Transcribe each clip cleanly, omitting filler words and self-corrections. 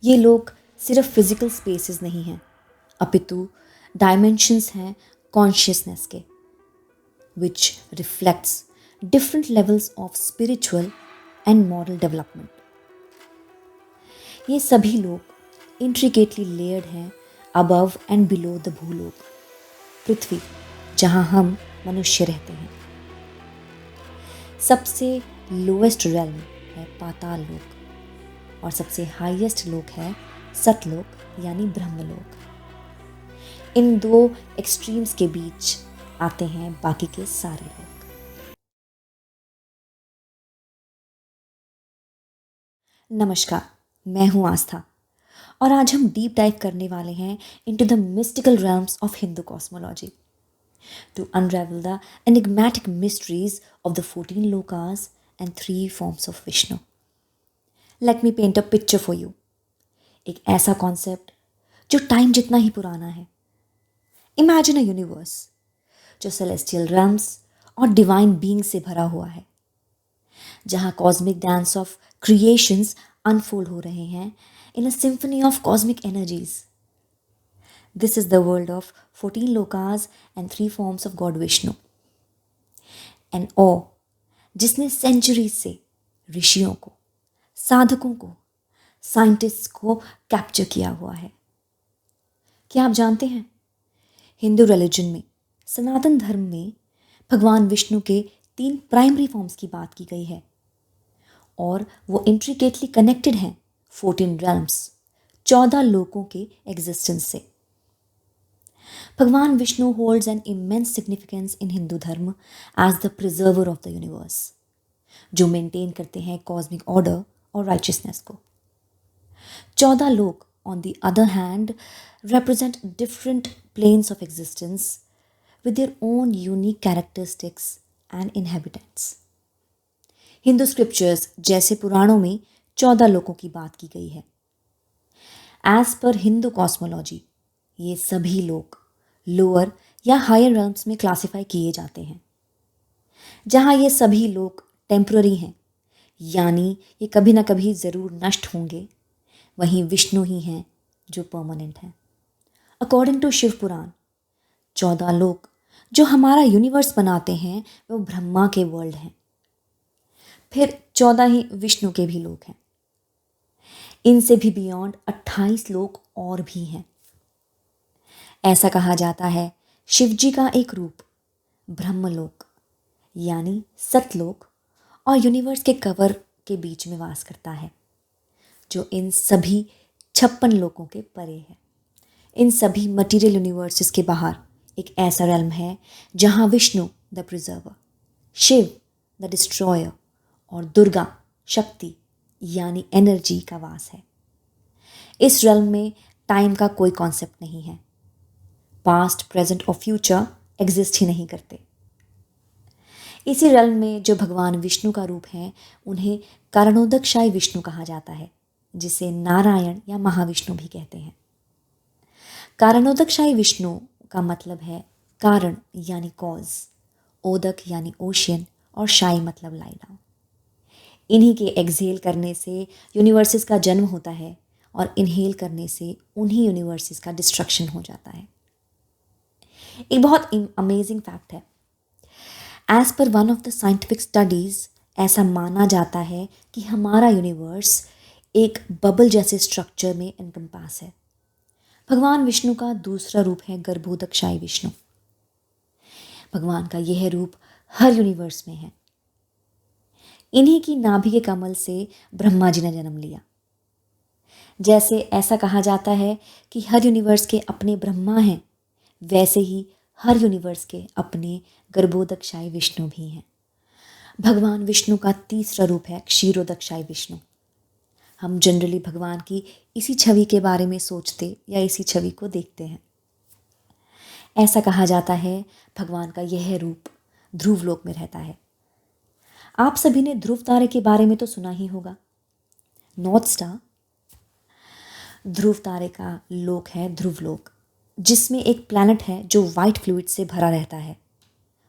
ये लोग सिर्फ फिजिकल स्पेसेस नहीं हैं, अपितु डायमेंशंस हैं कॉन्शियसनेस के, which reflects different levels of spiritual and moral development. ये सभी लोग इंट्रिकेटली लेयर्ड हैं अबव एंड बिलो द भूलोक, पृथ्वी जहां हम मनुष्य रहते हैं। सबसे लोएस्ट रेल्म है पाताल लोक और सबसे हाईएस्ट लोक है सतलोक यानी ब्रह्मलोक। इन दो एक्सट्रीम्स के बीच आते हैं बाकी के सारे लोग। नमस्कार, मैं हूं आस्था और आज हम डीप डाइव करने वाले हैं into the mystical realms of Hindu cosmology to unravel the enigmatic mysteries of the 14 lokas and 3 forms of Vishnu. Let me paint a picture for you. एक ऐसा कॉन्सेप्ट जो टाइम जितना ही पुराना है। इमेजिन अ यूनिवर्स जो सेलेस्टियल realms और divine being से भरा हुआ है, जहां cosmic dance of creations unfold हो रहे हैं in a symphony of cosmic energies. This is the world of 14 lokas and 3 forms of God Vishnu, and ओ जिसने सेंचुरीज से ऋषियों को, साधकों को, साइंटिस्ट्स को कैप्चर किया हुआ है। क्या आप जानते हैं, हिंदू रिलीजन में, सनातन धर्म में भगवान विष्णु के 3 प्राइमरी फॉर्म्स की बात की गई है और वो इंट्रिकेटली कनेक्टेड हैं 14 realms, 14 लोकों के एग्जिस्टेंस से। Bhagwan Vishnu holds an immense significance in Hindu dharma as the preserver of the universe, जो मेंटेन करते हैं कॉस्मिक ऑर्डर और राइचियसनेस को। 14 lok on the other hand represent different planes of existence with their own unique characteristics and inhabitants. Hindu scriptures जैसे पुराणों में 14 लोकों की बात की गई है। एज पर हिंदू कॉस्मोलॉजी ये सभी लोग लोअर या हायर realms में क्लासिफाई किए जाते हैं, जहां ये सभी लोग टेम्पररी हैं, यानी ये कभी ना कभी ज़रूर नष्ट होंगे, वहीं विष्णु ही हैं जो परमानेंट हैं। अकॉर्डिंग टू शिव पुराण 14 लोक जो हमारा यूनिवर्स बनाते हैं वो ब्रह्मा के वर्ल्ड हैं। फिर 14 ही विष्णु के भी लोक हैं। इनसे भी बियॉन्ड 28 लोक और भी हैं। ऐसा कहा जाता है शिव जी का एक रूप ब्रह्मलोक यानी सतलोक और यूनिवर्स के कवर के बीच में वास करता है, जो इन सभी 56 लोकों के परे है। इन सभी मटीरियल यूनिवर्सेस के बाहर एक ऐसा रेल्म है जहां Vishnu the preserver, Shiva the destroyer और दुर्गा शक्ति यानी एनर्जी का वास है। इस रेल्म में टाइम का कोई कॉन्सेप्ट नहीं है। पास्ट, प्रेजेंट और फ्यूचर एग्जिस्ट ही नहीं करते। इसी रेल्म में जो भगवान विष्णु का रूप है उन्हें कारणोदकशायी विष्णु कहा जाता है, जिसे नारायण या महाविष्णु भी कहते हैं। कारणोदकशायी विष्णु का मतलब है कारण यानी कॉज, ओदक यानी ओशियन और शाई मतलब लाई डाउन। इन्हीं के एक्सहेल करने से यूनिवर्सेस का जन्म होता है और इनहेल करने से उन्हीं यूनिवर्सेस का डिस्ट्रक्शन हो जाता है। एक बहुत अमेजिंग फैक्ट है, as per one of the scientific studies ऐसा माना जाता है कि हमारा यूनिवर्स एक बबल जैसे स्ट्रक्चर में इनकम्पास है। भगवान विष्णु का दूसरा रूप है गर्भोदकशायी विष्णु। भगवान का यह रूप हर यूनिवर्स में है। इन्हीं की नाभि के कमल से ब्रह्मा जी ने जन्म लिया। जैसे ऐसा कहा जाता है कि हर यूनिवर्स के अपने ब्रह्मा हैं, वैसे ही हर यूनिवर्स के अपने गर्भोदकशायी विष्णु भी हैं। भगवान विष्णु का तीसरा रूप है क्षीरोदकशायी विष्णु। हम जनरली भगवान की इसी छवि के बारे में सोचते या इसी छवि को देखते हैं। ऐसा कहा जाता है भगवान का यह रूप ध्रुव लोक में रहता है। आप सभी ने ध्रुव तारे के बारे में तो सुना ही होगा, नॉर्थ स्टार। ध्रुव तारे का लोक है ध्रुव लोक, जिसमें एक प्लैनेट है जो वाइट फ्लूइड से भरा रहता है।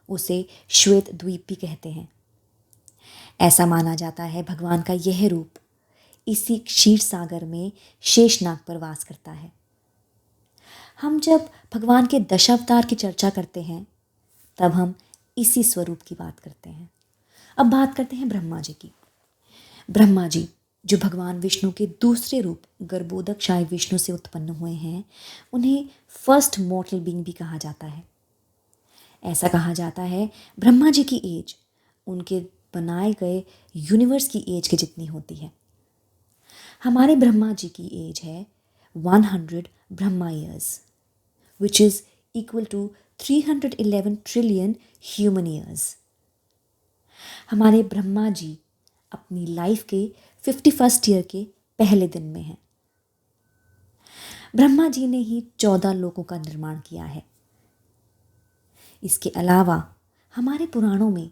उसे श्वेत द्वीप भी कहते हैं। ऐसा माना जाता है भगवान का यह रूप इसी क्षीर सागर में शेषनाग पर वास करता है। हम जब भगवान के दशावतार की चर्चा करते हैं तब हम इसी स्वरूप की बात करते हैं। अब बात करते हैं ब्रह्मा जी की। ब्रह्मा जी जो भगवान विष्णु के दूसरे रूप गर्भोदक शाही विष्णु से उत्पन्न हुए हैं, उन्हें फर्स्ट मॉर्टल बीइंग भी कहा जाता है। ऐसा कहा जाता है ब्रह्मा जी की एज उनके बनाए गए यूनिवर्स की एज के जितनी होती है। हमारे ब्रह्मा जी की एज है 100 Brahma years, which is equal to 311 trillion human years. हमारे ब्रह्मा जी अपनी लाइफ के 51st ईयर के पहले दिन में हैं। ब्रह्मा जी ने ही 14 लोकों का निर्माण किया है। इसके अलावा हमारे पुराणों में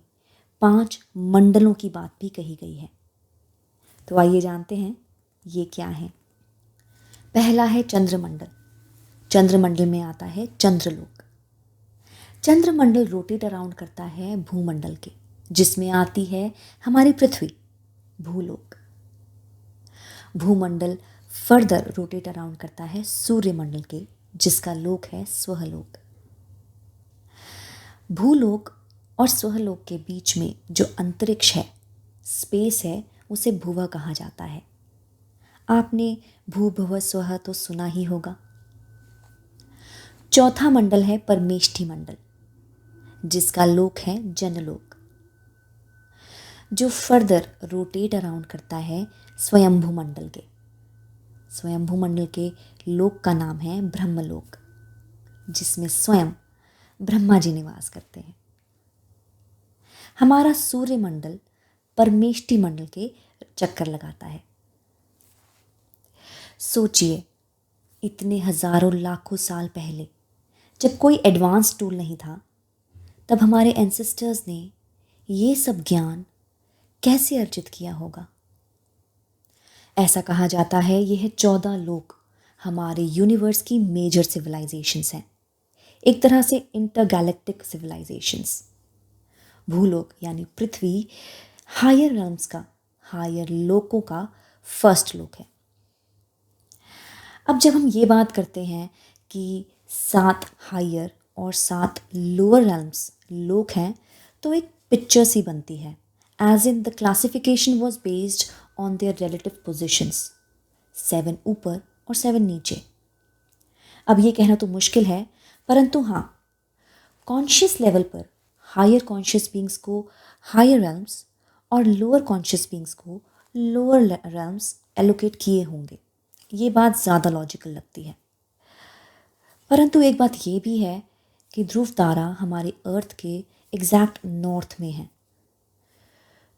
5 मंडलों की बात भी कही गई है। तो आइए जानते हैं ये क्या है। पहला है चंद्रमंडल। चंद्रमंडल में आता है चंद्रलोक। चंद्रमंडल रोटेट अराउंड करता है भूमंडल के, जिसमें आती है हमारी पृथ्वी, भूलोक। भूमंडल फर्दर रोटेट अराउंड करता है सूर्यमंडल के, जिसका लोक है स्वहलोक। भूलोक और स्वहलोक के बीच में जो अंतरिक्ष है, स्पेस है, उसे भुवा कहा जाता है। आपने भूभुव स्वह तो सुना ही होगा। चौथा मंडल है परमेष्ठी मंडल, जिसका लोक है जनलोक, जो फर्दर रोटेट अराउंड करता है स्वयंभू मंडल के। स्वयंभू मंडल के लोक का नाम है ब्रह्मलोक, जिसमें स्वयं ब्रह्मा जी निवास करते हैं। हमारा सूर्यमंडल परमेष्ठी मंडल के चक्कर लगाता है। सोचिए, इतने हजारों लाखों साल पहले जब कोई एडवांस टूल नहीं था, तब हमारे एंसेस्टर्स ने ये सब ज्ञान कैसे अर्जित किया होगा। ऐसा कहा जाता है यह 14 लोक हमारे यूनिवर्स की मेजर सिविलाइजेशंस हैं, एक तरह से इंटरगैलेक्टिक सिविलाइजेशंस। भूलोक यानी पृथ्वी हायर रेल्म्स का, हायर लोकों का फर्स्ट लोक है। अब जब हम ये बात करते हैं कि 7 हायर और 7 लोअर रेल्म्स लोक हैं, तो एक पिक्चर सी बनती है, as in the classification was based on their relative positions, 7 ऊपर और 7 नीचे। अब ये कहना तो मुश्किल है, परंतु हाँ, कॉन्शियस लेवल पर हायर कॉन्शियस बींग्स को हायर रेल्म्स और लोअर कॉन्शियस बींग्स को लोअर रेल्म्स एलोकेट किए होंगे। ये बात ज़्यादा लॉजिकल लगती है। परंतु एक बात ये भी है कि ध्रुव तारा हमारे अर्थ के एग्जैक्ट नॉर्थ में है,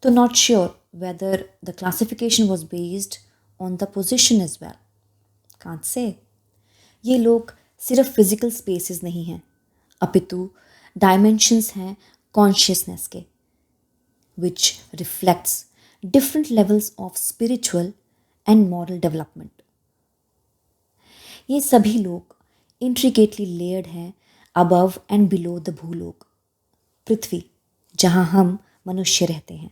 तो not sure whether the classification was based on the position as well. Can't say. ये लोग सिर्फ फिजिकल स्पेसेस नहीं हैं, अपितु डायमेंशंस हैं कॉन्शियसनेस के, विच reflects different levels of spiritual and moral development. ये सभी लोग इंट्रिकेटली लेयर्ड हैं अबव एंड बिलो द भूलोक, पृथ्वी, जहां हम मनुष्य रहते हैं।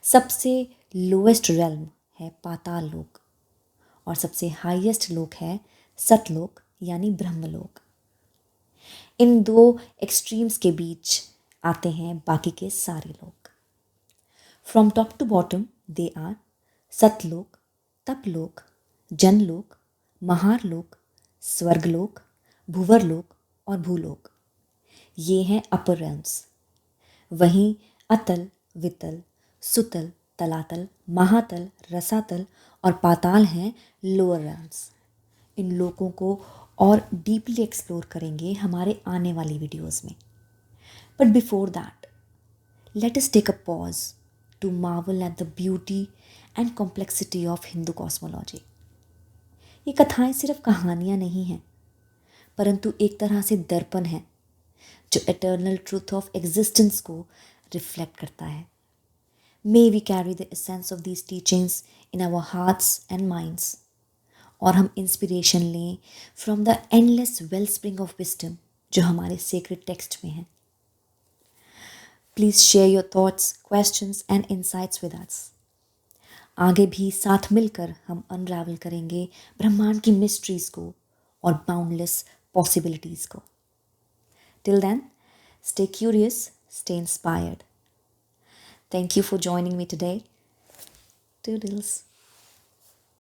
सबसे लोएस्ट रेल्म है पाताल लोक और सबसे हाईएस्ट लोक है सतलोक यानी ब्रह्मलोक। इन दो एक्सट्रीम्स के बीच आते हैं बाकी के सारे लोक। From top to bottom they are Satlok, Taplok, Janlok, Maharlok, Swarglok, Bhuvarlok और भूलोक। ये हैं अपर रेल्म्स। वहीं अतल, वितल, सुतल, तलातल, महातल, रसातल और पाताल हैं लोअर रेल्म्स। इन लोकों को और डीपली एक्सप्लोर करेंगे हमारे आने वाली वीडियोस में। But before that, let us take a pause to marvel at the beauty and complexity of Hindu cosmology. ये कथाएं सिर्फ कहानियां नहीं हैं, परंतु एक तरह से दर्पण है जो एटर्नल ट्रूथ ऑफ एग्जिस्टेंस को रिफ्लेक्ट करता है। May we carry the essence of these teachings in our hearts and minds, और हम इंस्पिरेशन लें from the endless wellspring of wisdom जो हमारे सेक्रेड टेक्स्ट में है। Please share your thoughts, questions and insights with us. आगे भी साथ मिलकर हम अनरावल करेंगे ब्रह्मांड की मिस्ट्रीज को और बाउंडलेस पॉसिबिलिटीज को. Till then, stay curious, stay inspired. Thank you for joining me today. Toodles.